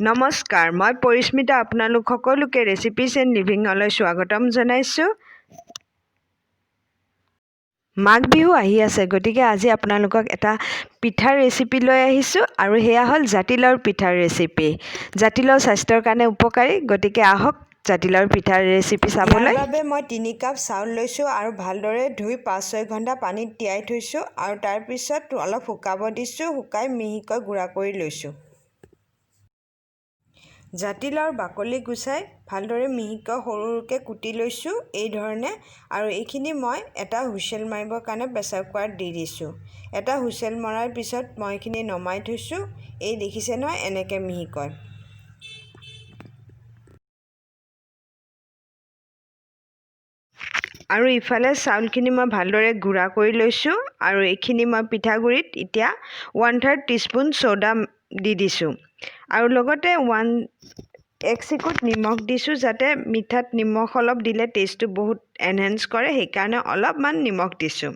নমস্কাৰ, মই পৰিস্মিতা আপোনালোক সকলোকে ৰেচিপিজ এণ্ড লিভিঙলৈ স্বাগতম জনাইছোঁ। মাঘ বিহু আহি আছে, গতিকে আজি আপোনালোকক এটা পিঠাৰ ৰেচিপি লৈ আহিছোঁ আৰু সেয়া হ'ল জাতিলাওৰ পিঠাৰ ৰেচিপি। জাতিলাও স্বাস্থ্যৰ কাৰণে উপকাৰী, গতিকে আহক জাতিলাওৰ পিঠাৰ ৰেচিপি চাবলৈ। ইয়াৰ বাবে মই 3 কাপ চাউল লৈছোঁ আৰু ভালদৰে ধুই 5-6 ঘণ্টা পানীত তিয়াই থৈছোঁ আৰু তাৰপিছত অলপ শুকাব দিছোঁ। শুকাই মিহিকৈ গুড়া কৰি লৈছোঁ। জাতিলাওৰ বাকলি গুচাই ভালদৰে মিহিকৈ সৰু সৰুকৈ কুটি লৈছোঁ এই ধৰণে, আৰু এইখিনি মই এটা হুইচেল মাৰিবৰ কাৰণে প্ৰেছাৰ কুকাৰত দি দিছোঁ। এটা হুইচেল মৰাৰ পিছত মই এইখিনি নমাই থৈছোঁ। এই দেখিছে নহয়, এনেকৈ মিহিকৈ। আৰু ইফালে চাউলখিনি মই ভালদৰে গুড়া কৰি লৈছোঁ আৰু এইখিনি মই পিঠাগুড়িত এতিয়া 1/3 টিস্পুন চ'ডা দি দিছোঁ আৰু লগতে 1 চিকুট নিমখ দিছোঁ, যাতে মিঠাত নিমখ অলপ দিলে টেষ্টটো বহুত এনহেঞ্চ কৰে, সেইকাৰণে অলপমান নিমখ দিছোঁ,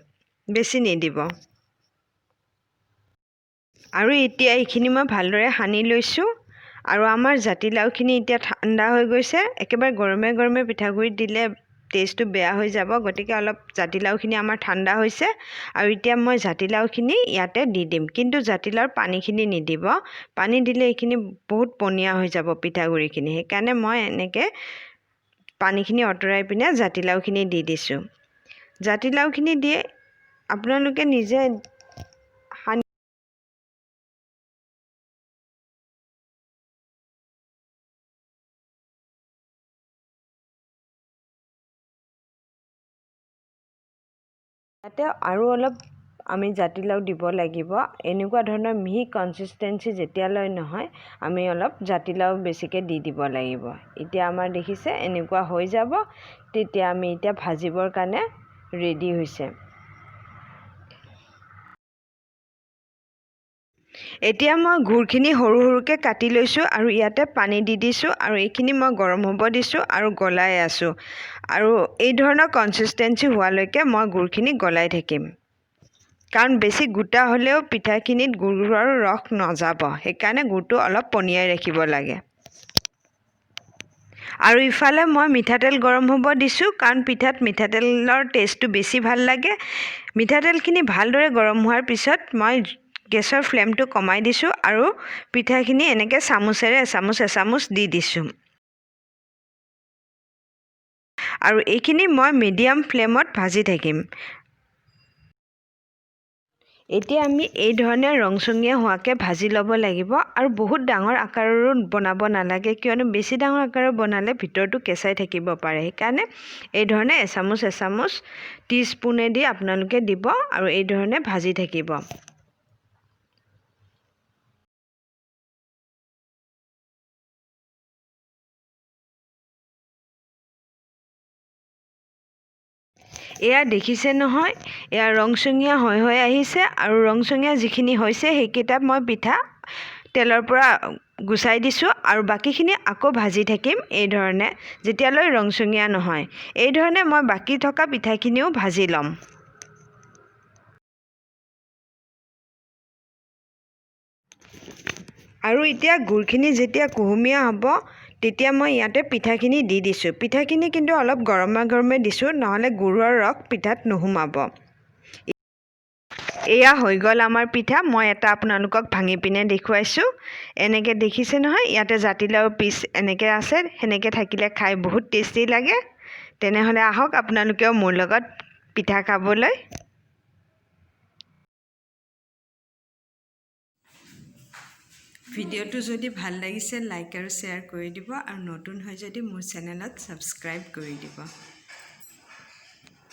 বেছি নিদিব। আৰু এতিয়া এইখিনি মই ভালদৰে সানি লৈছোঁ আৰু আমাৰ জাতিলাওখিনি এতিয়া ঠাণ্ডা হৈ গৈছে। একেবাৰে গৰমে গৰমে পিঠাগুড়িত দিলে টেষ্টটো বেয়া হৈ যাব, গতিকে অলপ জাতিলাওখিনি আমাৰ ঠাণ্ডা হৈছে আৰু এতিয়া মই জাতিলাওখিনি ইয়াতে দি দিম, কিন্তু জাতিলাওৰ পানীখিনি নিদিব। পানী দিলে এইখিনি বহুত পনীয়া হৈ যাব পিঠাগুড়িখিনি, সেইকাৰণে মই এনেকৈ পানীখিনি আঁতৰাই পিনে জাতিলাওখিনি দি দিছোঁ। জাতিলাওখিনি দিয়ে আপোনালোকে নিজে ইয়াতে আৰু অলপ আমি জাতিলাও দিব লাগিব। এনেকুৱা ধৰণৰ মিহি কনচিষ্টেঞ্চি যেতিয়ালৈ নহয়, আমি অলপ জাতিলাও বেছিকৈ দি দিব লাগিব। এতিয়া আমাৰ দেখিছে এনেকুৱা হৈ যাব, তেতিয়া আমি এতিয়া ভাজিবৰ কাৰণে ৰেডি হৈছে। এতিয়া মই গুড়খিনি সৰু সৰুকৈ কাটি লৈছোঁ আৰু ইয়াতে পানী দি দিছোঁ আৰু এইখিনি মই গৰম হ'ব দিছোঁ আৰু গলাই আছোঁ। আৰু এই ধৰণৰ কনচিষ্টেঞ্চি হোৱালৈকে মই গুড়খিনি গলাই থাকিম, কাৰণ বেছি গোটা হ'লেও পিঠাখিনিত গুড়ৰ ৰস নাযাব, সেইকাৰণে গুড়টো অলপ পনীয়াই ৰাখিব লাগে। আৰু ইফালে মই মিঠাতেল গৰম হ'ব দিছোঁ, কাৰণ পিঠাত মিঠাতেলৰ টেষ্টটো বেছি ভাল লাগে। মিঠাতেলখিনি ভালদৰে গৰম হোৱাৰ পিছত মই গেছৰ ফ্লেমটো কমাই দিছোঁ আৰু পিঠাখিনি এনেকৈ চামুচেৰে এচামুচ দি দিছোঁ। আৰু এইখিনি মই মিডিয়াম ফ্লেমত ভাজি থাকিম। এতিয়া আমি এই ধৰণে ৰংচঙীয়া হোৱাকৈ ভাজি ল'ব লাগিব আৰু বহুত ডাঙৰ আকাৰৰো বনাব নালাগে, কিয়নো বেছি ডাঙৰ আকাৰৰ বনালে ভিতৰটো কেঁচাই থাকিব পাৰে। সেইকাৰণে এই ধৰণে এচামুচ টিস্পুনেদি আপোনালোকে দিব আৰু এই ধৰণে ভাজি থাকিব। এয়া দেখিছে নহয়, এয়া ৰংচঙীয়া হৈ আহিছে আৰু ৰংচঙীয়া যিখিনি হৈছে সেইকেইটা মই পিঠা তেলৰ পৰা গুচাই দিছোঁ আৰু বাকীখিনি আকৌ ভাজি থাকিম এই ধৰণে, যেতিয়ালৈ ৰংচঙীয়া নহয়। এই ধৰণে মই বাকী থকা পিঠাখিনিও ভাজি ল'ম। আৰু এতিয়া গুড়খিনি যেতিয়া কুহুমীয়া হ'ব, তেতিয়া মই ইয়াতে পিঠাখিনি দি দিছোঁ। পিঠাখিনি কিন্তু অলপ গৰমে গৰমে দিছোঁ, নহ'লে গুড়ৰ ৰস পিঠাত নোসোমাব। এয়া হৈ গ'ল আমাৰ পিঠা। মই এটা আপোনালোকক ভাঙি পিনে দেখুৱাইছোঁ। এনেকৈ দেখিছে নহয়, ইয়াতে জাতিলাও পিচ এনেকৈ আছে, সেনেকৈ থাকিলে খাই বহুত টেষ্টি লাগে। তেনেহ'লে আহক আপোনালোকেও মোৰ লগত পিঠা খাবলৈ। ভিডিঅ'টো যদি ভাল লাগিছে লাইক আৰু শ্বেয়াৰ কৰি দিব, আৰু নতুন হয় যদি মোৰ চেনেলত ছাবস্ক্ৰাইব কৰি দিব।